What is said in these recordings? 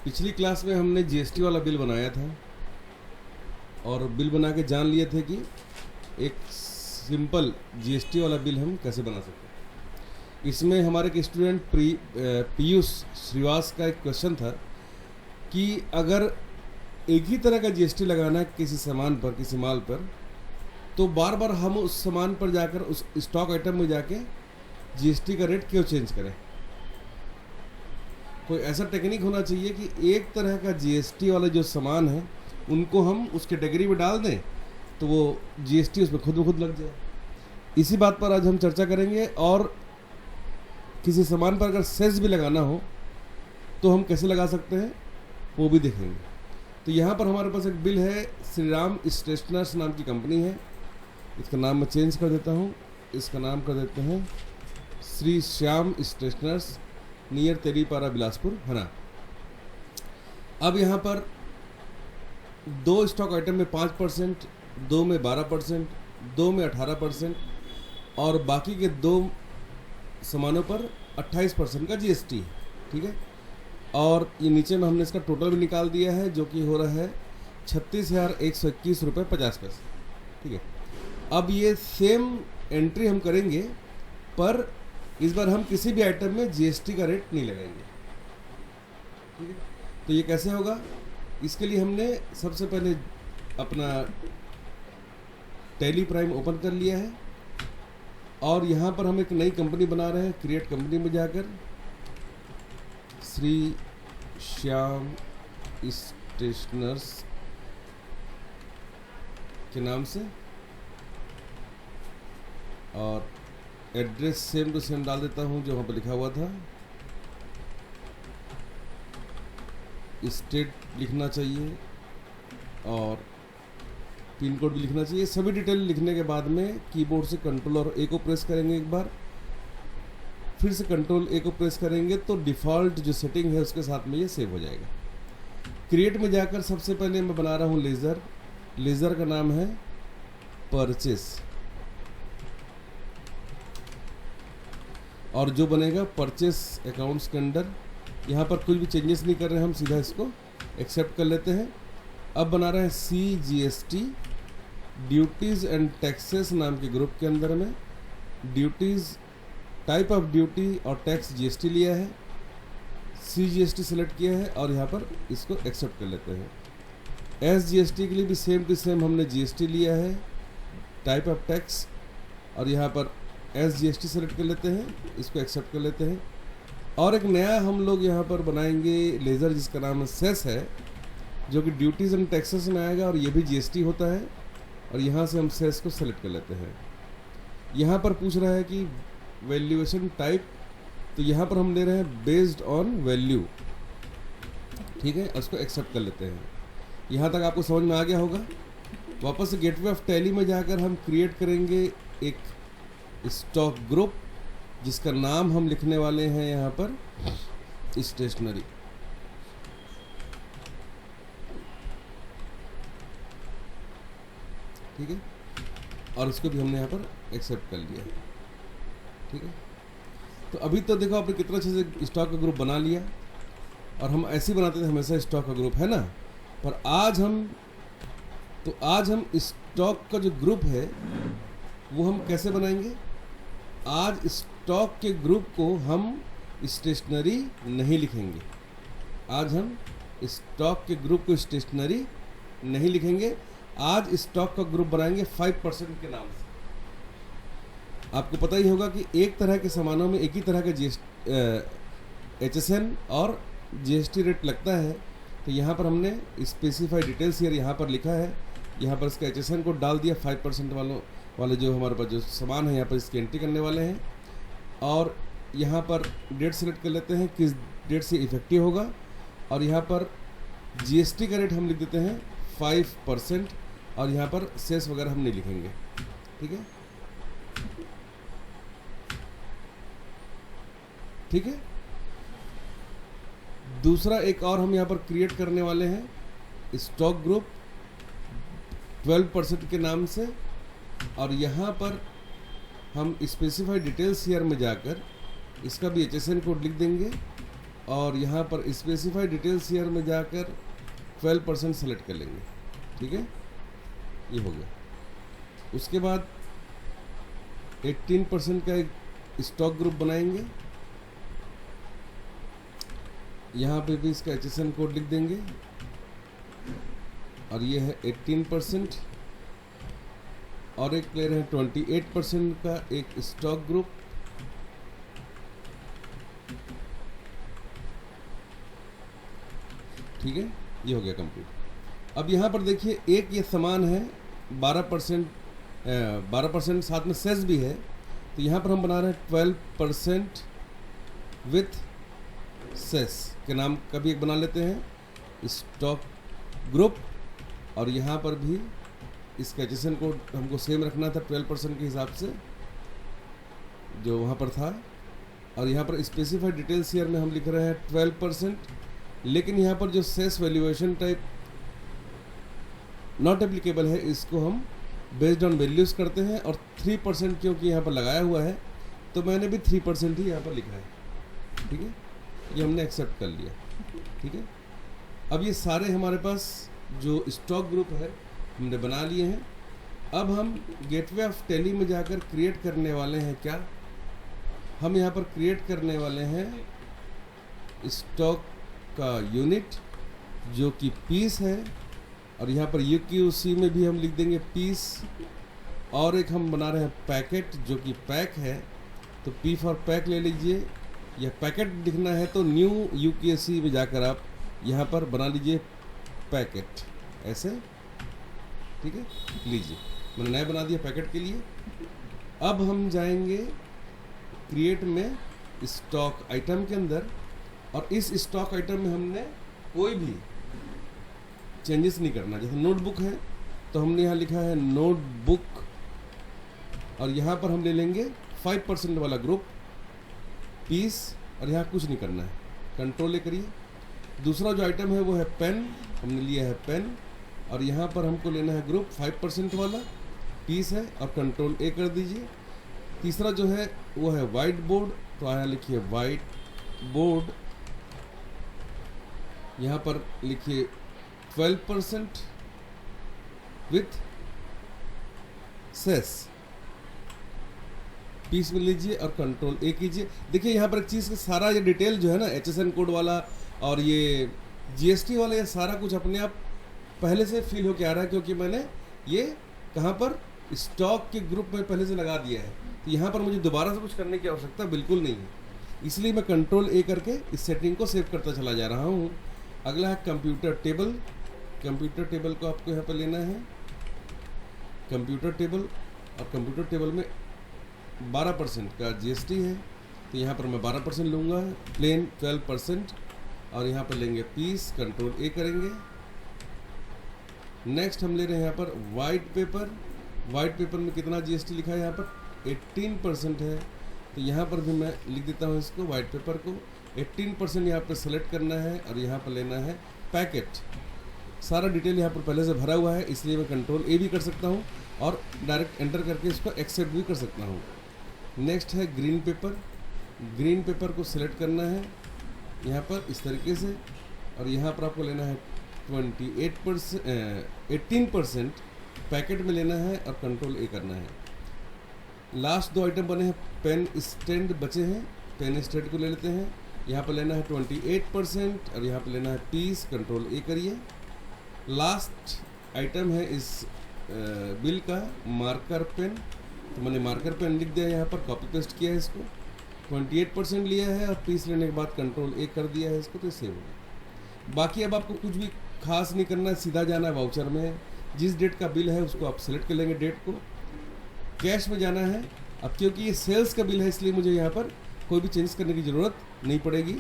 पिछली क्लास में हमने जीएसटी वाला बिल बनाया था और बिल बना के जान लिए थे कि एक सिंपल जीएसटी वाला बिल हम कैसे बना सकते हैं। इसमें हमारे एक स्टूडेंट पीयूष श्रीवास का एक क्वेश्चन था कि अगर एक ही तरह का जीएसटी लगाना है किसी सामान पर, किसी माल पर, तो बार बार हम उस सामान पर जाकर उस स्टॉक आइटम में जाके जीएसटी का रेट क्यों चेंज करें। कोई ऐसा टेक्निक होना चाहिए कि एक तरह का जीएसटी वाला जो सामान है उनको हम उस कैटेगरी में डाल दें तो वो जीएसटी उसमें खुद ब खुद लग जाए। इसी बात पर आज हम चर्चा करेंगे और किसी सामान पर अगर सेस भी लगाना हो तो हम कैसे लगा सकते हैं वो भी देखेंगे। तो यहाँ पर हमारे पास एक बिल है, श्री राम स्टेशनर्स नाम की कंपनी है। इसका नाम मैं चेंज कर देता हूँ, इसका नाम कर देते हैं श्री श्याम स्टेशनर्स, नियर तेलीपारा बिलासपुर, हना। अब यहाँ पर दो स्टॉक आइटम में 5%, दो में 12%, दो में 18% और बाकी के दो सामानों पर 28% का जीएसटी है, ठीक है। और ये नीचे में हमने इसका टोटल भी निकाल दिया है जो कि हो रहा है 36,121 रुपये 50 पैसे, ठीक है। अब ये सेम एंट्री हम करेंगे पर इस बार हम किसी भी आइटम में जीएसटी का रेट नहीं लगाएंगे, ठीक है। तो ये कैसे होगा, इसके लिए हमने सबसे पहले अपना टैली प्राइम ओपन कर लिया है और यहाँ पर हम एक नई कंपनी बना रहे हैं। क्रिएट कंपनी में जाकर श्री श्याम स्टेशनर्स के नाम से और एड्रेस सेम टू सेम डाल देता हूँ जो वहाँ पर लिखा हुआ था। स्टेट लिखना चाहिए और पिन कोड भी लिखना चाहिए। सभी डिटेल लिखने के बाद में कीबोर्ड से कंट्रोल और ए को प्रेस करेंगे एक बार, फिर से कंट्रोल ए को प्रेस करेंगे तो डिफ़ॉल्ट जो सेटिंग है उसके साथ में ये सेव हो जाएगा। क्रिएट में जाकर सबसे पहले मैं बना रहा हूँ लेज़र। लेज़र का नाम है परचेस और जो बनेगा परचेस अकाउंट्स के अंडर। यहाँ पर कुछ भी चेंजेस नहीं कर रहे हैं, हम सीधा इसको एक्सेप्ट कर लेते हैं। अब बना रहे हैं CGST ड्यूटीज़ एंड टैक्सेस नाम के ग्रुप के अंदर में। ड्यूटीज़, टाइप ऑफ ड्यूटी और टैक्स जीएसटी लिया है, CGST सेलेक्ट किया है और यहाँ पर इसको एक्सेप्ट कर लेते हैं। SGST के लिए भी सेम टू सेम हमने GST लिया है, टाइप ऑफ टैक्स, और यहाँ पर SGST सेलेक्ट कर लेते हैं, इसको एक्सेप्ट कर लेते हैं। और एक नया हम लोग यहाँ पर बनाएंगे लेज़र जिसका नाम सेस है, जो कि ड्यूटीज़ एंड टैक्सेस में आएगा और ये भी जीएसटी होता है। और यहाँ से हम सेस को सेलेक्ट कर लेते हैं। यहाँ पर पूछ रहा है कि वैल्यूएशन टाइप, तो यहाँ पर हम ले रहे हैं बेस्ड ऑन वैल्यू, ठीक है। उसको एक्सेप्ट कर लेते हैं। यहाँ तक आपको समझ में आ गया होगा। वापस से गेटवे ऑफ टैली में जाकर हम क्रिएट करेंगे एक स्टॉक ग्रुप जिसका नाम हम लिखने वाले हैं यहाँ पर स्टेशनरी, ठीक है। और इसको भी हमने यहाँ पर एक्सेप्ट कर लिया, ठीक है। तो अभी तो देखो आपने कितना अच्छे से स्टॉक का ग्रुप बना लिया और हम ऐसे ही बनाते थे हमेशा स्टॉक का ग्रुप, है ना। पर आज हम स्टॉक का जो ग्रुप है वो हम कैसे बनाएंगे। आज स्टॉक के ग्रुप को हम स्टेशनरी नहीं लिखेंगे। आज हम स्टॉक के ग्रुप को स्टेशनरी नहीं लिखेंगे। आज स्टॉक का ग्रुप बनाएंगे 5% के नाम से। आपको पता ही होगा कि एक तरह के सामानों में एक ही तरह का HSN और GST रेट लगता है। तो यहाँ पर हमने स्पेसिफाई डिटेल्स यहाँ पर लिखा है, यहाँ पर इसका HSN कोड डाल दिया। 5% वाले जो हमारे पास जो सामान है यहाँ पर इसकी एंट्री करने वाले हैं और यहाँ पर डेट सेलेक्ट कर लेते हैं किस डेट से इफेक्टिव होगा और यहाँ पर GST का रेट हम लिख देते हैं 5% और यहाँ पर सेस वगैरह हम नहीं लिखेंगे, ठीक है, ठीक है। दूसरा एक और हम यहाँ पर क्रिएट करने वाले हैं स्टॉक ग्रुप 12% के नाम से और यहाँ पर हम स्पेसिफाई डिटेल्स हियर में जाकर इसका भी HSN कोड लिख देंगे और यहाँ पर स्पेसिफाई डिटेल्स शेयर में जाकर 12% सेलेक्ट कर लेंगे। ठीक है, ये हो गया। उसके बाद 18% का एक स्टॉक ग्रुप बनाएंगे। यहाँ पे भी इसका HSN कोड लिख देंगे और ये है 18%। और एक प्लेयर है 28% का एक स्टॉक ग्रुप। ठीक है, ये हो गया कंप्लीट। अब यहाँ पर देखिए एक ये समान है 12% साथ में सेस भी है, तो यहाँ पर हम बना रहे हैं 12% विथ सेस के नाम का भी एक बना लेते हैं स्टॉक ग्रुप। और यहाँ पर भी इसका HSN कोड हमको सेम रखना था 12% के हिसाब से जो वहाँ पर था। और यहाँ पर स्पेसिफाइड डिटेल्स शेयर में हम लिख रहे हैं 12%, लेकिन यहाँ पर जो cess valuation type not applicable है, इसको हम बेस्ड ऑन वैल्यूज करते हैं। और 3% क्योंकि यहाँ पर लगाया हुआ है तो मैंने भी 3% ही यहाँ पर लिखा है। ठीक है, ये हमने एक्सेप्ट कर लिया। ठीक है, अब ये सारे हमारे पास जो स्टॉक ग्रुप है हमने बना लिए हैं। अब हम गेटवे ऑफ टैली में जाकर क्रिएट करने वाले हैं क्या, हम यहाँ पर क्रिएट करने वाले हैं स्टॉक का यूनिट जो कि पीस है। और यहाँ पर UQC में भी हम लिख देंगे पीस। और एक हम बना रहे हैं पैकेट जो कि पैक है, तो P फॉर पैक ले लीजिए। या पैकेट दिखना है तो न्यू UQC में जाकर आप यहाँ पर बना लीजिए पैकेट ऐसे। ठीक है, लीजिए मैंने नया बना दिया पैकेट के लिए। अब हम जाएंगे क्रिएट में स्टॉक आइटम के अंदर, और इस स्टॉक आइटम में हमने कोई भी चेंजेस नहीं करना। जैसे नोटबुक है तो हमने यहाँ लिखा है नोटबुक, और यहाँ पर हम ले लेंगे 5% वाला ग्रुप पीस, और यहाँ कुछ नहीं करना है, कंट्रोल ए करिए। दूसरा जो आइटम है वो है पेन, हमने लिया है पेन, और यहाँ पर हमको लेना है ग्रुप 5% वाला पीस है, और कंट्रोल ए कर दीजिए। तीसरा जो है वो है वाइट बोर्ड, तो यहाँ लिखिए वाइट बोर्ड, यहाँ पर लिखिए 12% विथ सेस, पीस में लीजिए और कंट्रोल ए कीजिए। देखिए यहाँ पर एक चीज़ का सारा ये डिटेल जो है ना HSN कोड वाला और ये GST वाला, ये सारा कुछ अपने आप पहले से फिल होके आ रहा है, क्योंकि मैंने ये कहाँ पर स्टॉक के ग्रुप में पहले से लगा दिया है। तो यहाँ पर मुझे दोबारा से कुछ करने की आवश्यकता बिल्कुल नहीं है, इसलिए मैं कंट्रोल ए करके इस सेटिंग को सेव करता चला जा रहा हूँ। अगला है कंप्यूटर टेबल। कंप्यूटर टेबल को आपको यहाँ पर लेना है कंप्यूटर टेबल, और कंप्यूटर टेबल में 12% का GST है, तो यहाँ पर मैं 12% लूँगा, प्लेन 12%, और यहाँ पर लेंगे पीस, कंट्रोल ए करेंगे। नेक्स्ट हम ले रहे हैं यहाँ पर वाइट पेपर। वाइट पेपर में कितना GST लिखा है, यहाँ पर 18% है, तो यहाँ पर भी मैं लिख देता हूँ इसको, वाइट पेपर को 18% यहाँ पर सेलेक्ट करना है, और यहाँ पर लेना है पैकेट। सारा डिटेल यहाँ पर पहले से भरा हुआ है, इसलिए मैं कंट्रोल ए भी कर सकता हूँ और डायरेक्ट एंटर करके इसको एक्सेप्ट भी कर सकता हूँ। नेक्स्ट है ग्रीन पेपर। ग्रीन पेपर को सिलेक्ट करना है यहाँ पर इस तरीके से, और यहाँ पर आपको लेना है 18% पैकेट में लेना है, और कंट्रोल ए करना है। लास्ट दो आइटम बने हैं, पेन स्टैंड बचे हैं, पेन स्टैंड को ले लेते हैं। यहाँ पर लेना है 28%, और यहाँ पर लेना है पीस, कंट्रोल ए करिए। लास्ट आइटम है इस बिल का मार्कर पेन, तो मैंने मार्कर पेन लिख दिया, यहाँ पर कॉपी पेस्ट किया है इसको, 28% लिया है, और पीस लेने के बाद कंट्रोल ए कर दिया है इसको, तो सेव हो गया। बाकी अब आपको कुछ भी खास नहीं करना है, सीधा जाना है वाउचर में, जिस डेट का बिल है उसको आप सेलेक्ट कर लेंगे डेट को। कैश में जाना है, अब क्योंकि ये सेल्स का बिल है इसलिए मुझे यहाँ पर कोई भी चेंज करने की ज़रूरत नहीं पड़ेगी।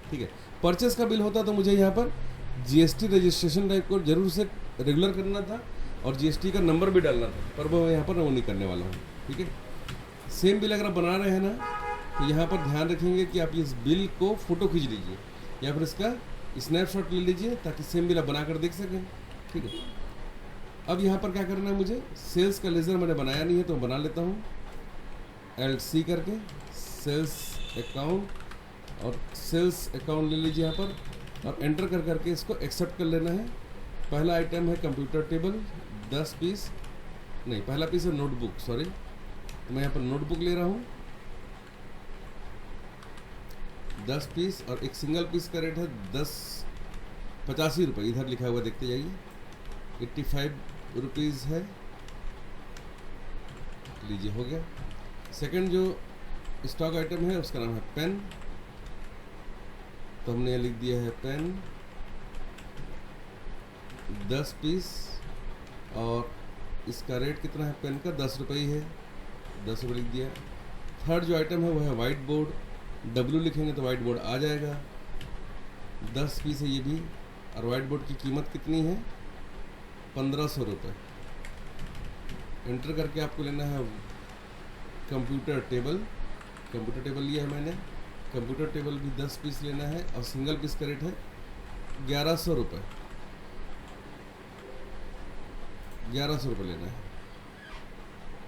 ठीक है, परचेस का बिल होता तो मुझे यहाँ पर GST रजिस्ट्रेशन टाइप को जरूर से रेगुलर करना था, और GST का नंबर भी डालना था, पर वो यहाँ पर वो नहीं करने वाला हूँ। ठीक है, सेम बिल अगर आप बना रहे हैं ना, तो यहाँ पर ध्यान रखेंगे कि आप इस बिल को फ़ोटो खींच लीजिए या फिर इसका स्नैपशॉट ले लीजिए, ताकि सेम बिल आप बना कर देख सकें। ठीक है, अब यहाँ पर क्या करना है, मुझे सेल्स का लेज़र मैंने बनाया नहीं है तो बना लेता हूँ, LC करके सेल्स अकाउंट, और सेल्स अकाउंट ले लीजिए यहाँ पर और एंटर कर करके इसको एक्सेप्ट कर लेना है। पहला आइटम है कंप्यूटर टेबल 10 पीस, नहीं पहला पीस है नोटबुक, सॉरी, तो मैं यहाँ पर नोटबुक ले रहा हूँ 10 पीस और एक सिंगल पीस का रेट है 85 रुपये, इधर लिखा हुआ देखते जाइए 85 रुपीज़ है, लीजिए हो गया। सेकंड जो स्टॉक आइटम है उसका नाम है पेन, तो हमने लिख दिया है पेन 10 पीस और इसका रेट कितना है पेन का 10 रुपये ही है, 10 रुपये लिख दिया। थर्ड जो आइटम है वो है वाइट बोर्ड, W लिखेंगे तो वाइट बोर्ड आ जाएगा, 10 पीस है ये भी और वाइट बोर्ड की कीमत कितनी है 1500 रुपये। एंटर करके आपको लेना है कंप्यूटर टेबल, कंप्यूटर टेबल लिया है मैंने, कंप्यूटर टेबल भी 10 पीस लेना है और सिंगल पीस का रेट है 1100 रुपये, 1100 रुपये लेना है,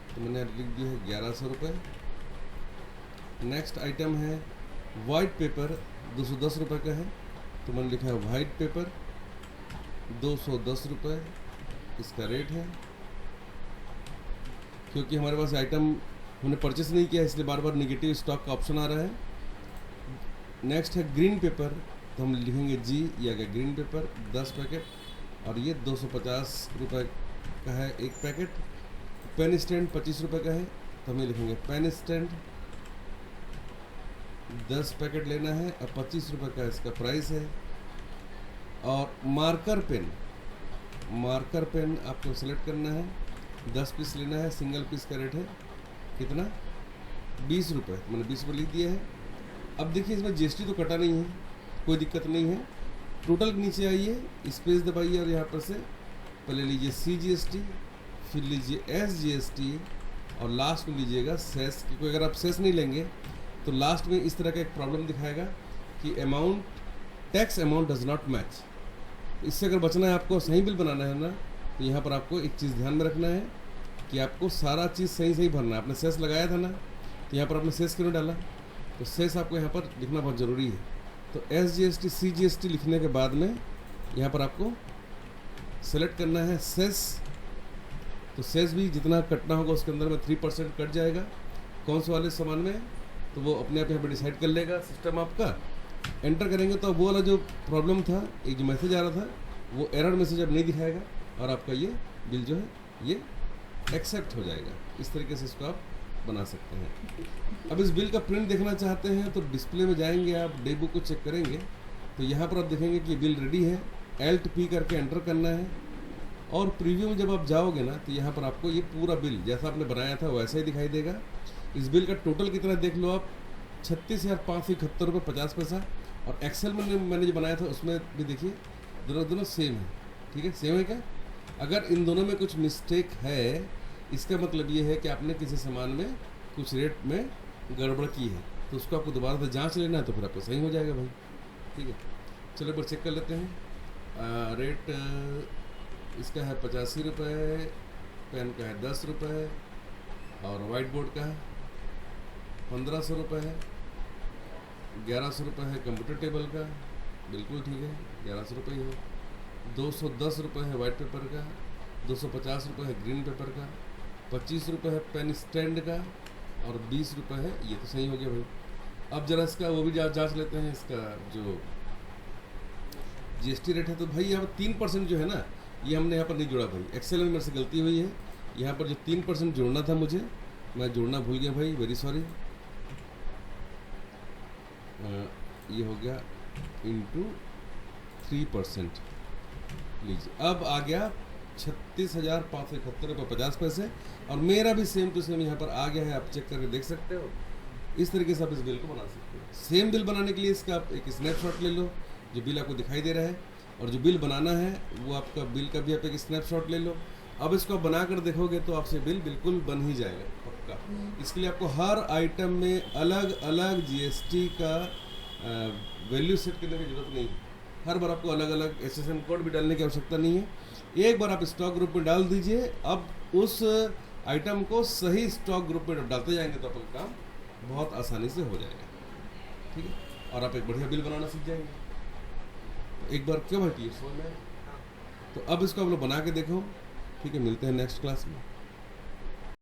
तो मैंने लिख दिया है 1100 रुपये। नेक्स्ट आइटम है वाइट पेपर 210 रुपये का है, तो मैंने लिखा है वाइट पेपर 210 रुपये इसका रेट है, क्योंकि हमारे पास आइटम हमने परचेस नहीं किया इसलिए बार बार निगेटिव स्टॉक का ऑप्शन आ रहा है। नेक्स्ट है ग्रीन पेपर, तो हम लिखेंगे G, ये आ गया ग्रीन पेपर 10 पैकेट और ये 250 रुपये का है एक पैकेट। पेन स्टैंड 25 रुपये का है, तो हम ये लिखेंगे पेन स्टैंड 10 पैकेट लेना है और 25 रुपये का इसका प्राइस है। और मार्कर पेन, मार्कर पेन आपको सेलेक्ट करना है, 10 पीस लेना है, सिंगल पीस का रेट है कितना 20 रुपये, मैंने 20 रुपये लिख दिया है। अब देखिए इसमें GST तो कटा नहीं है, कोई दिक्कत नहीं है। टोटल के नीचे आइए, स्पेस दबाइए और यहाँ पर से पहले लीजिए CGST, फिर लीजिए SGST और लास्ट में लीजिएगा सेस, क्योंकि अगर आप सेस नहीं लेंगे तो लास्ट में इस तरह का एक प्रॉब्लम दिखाएगा कि amount tax amount does not match. इससे अगर बचना है, आपको सही बिल बनाना है ना, तो यहाँ पर आपको एक चीज़ ध्यान में रखना है कि आपको सारा चीज़ सही सही भरना है। आपने सेस लगाया था ना, तो यहाँ पर आपने सेस क्यों डाला, तो सेस आपको यहाँ पर लिखना बहुत ज़रूरी है। तो SGST CGST लिखने के बाद में यहाँ पर आपको सेलेक्ट करना है सेस, तो सेस भी जितना कटना होगा उसके अंदर में 3% कट जाएगा कौन से वाले सामान में, तो वो अपने आप यहाँ पर डिसाइड कर लेगा सिस्टम आपका। एंटर करेंगे तो वो वाला जो प्रॉब्लम था, एक जो मैसेज आ रहा था, वो एरर मैसेज अब नहीं दिखाएगा और आपका ये बिल जो है ये एक्सेप्ट हो जाएगा। इस तरीके से इसको आप बना सकते हैं। अब इस बिल का प्रिंट देखना चाहते हैं तो डिस्प्ले में जाएंगे, आप डे बुक को चेक करेंगे तो यहाँ पर आप देखेंगे कि बिल रेडी है, Alt P करके एंटर करना है और प्रीव्यू में जब आप जाओगे ना तो यहाँ पर आपको ये पूरा बिल जैसा आपने बनाया था वैसा ही दिखाई देगा। इस बिल का टोटल कितना देख लो आप, 36,571 रुपये 50 पैसा। और एक्सेल में मैंने जो बनाया था उसमें भी देखिए दोनों सेम है, ठीक है, सेम है क्या। अगर इन दोनों में कुछ मिस्टेक है, इसका मतलब ये है कि आपने किसी सामान में कुछ रेट में गड़बड़ की है, तो उसको आपको दोबारा से जांच लेना है, तो फिर आपको सही हो जाएगा भाई, ठीक है। चलो एक बार चेक कर लेते हैं। रेट इसका है 85 रुपये, पेन का है 10 रुपये और वाइट बोर्ड का है 1500 रुपये है, 1100 रुपये है कंप्यूटर टेबल का, बिल्कुल ठीक है 1100 रुपये है। 210 रुपये है वाइट पेपर का, 250 रुपये है ग्रीन पेपर का, 25 रुपये है पेन स्टैंड का और 20 रुपये है, ये तो सही हो गया भाई। अब जरा इसका वो भी जांच लेते हैं, इसका जो GST रेट है। तो भाई यहाँ पर 3% जो है ना, ये हमने यहाँ पर नहीं जोड़ा भाई, एक्सेल में मेरे से गलती हुई है। यहाँ पर जो 3% जोड़ना था मुझे, मैं जोड़ना भूल गया भाई, वेरी सॉरी। ये हो गया इंटू 3%, लीजिए अब आ गया 36,571 रुपये 50 पैसे और मेरा भी सेम टू सेम यहाँ पर आ गया है। आप चेक करके देख सकते हो, इस तरीके से आप इस बिल को बना सकते हो। सेम बिल बनाने के लिए इसका आप एक स्नैपशॉट ले लो, जो बिल आपको दिखाई दे रहा है, और जो बिल बनाना है वो आपका बिल का भी आप एक स्नैपशॉट ले लो। अब इसको आप बना कर देखोगे तो आपसे बिल बिल्कुल बन ही जाएगा पक्का। इसके लिए आपको हर आइटम में अलग अलग GST का वैल्यू सेट करने की जरूरत नहीं है। हर बार आपको अलग अलग SSN कोड भी डालने की आवश्यकता नहीं है। एक बार आप स्टॉक ग्रुप में डाल दीजिए, अब उस आइटम को सही स्टॉक ग्रुप में डालते जाएंगे तो आपका काम बहुत आसानी से हो जाएगा, ठीक है। और आप एक बढ़िया बिल बनाना सीख जाएंगे। तो एक बार क्यों भाई, समझ में आया? तो अब इसको आप लोग बना के देखो। ठीक है, मिलते हैं नेक्स्ट क्लास में।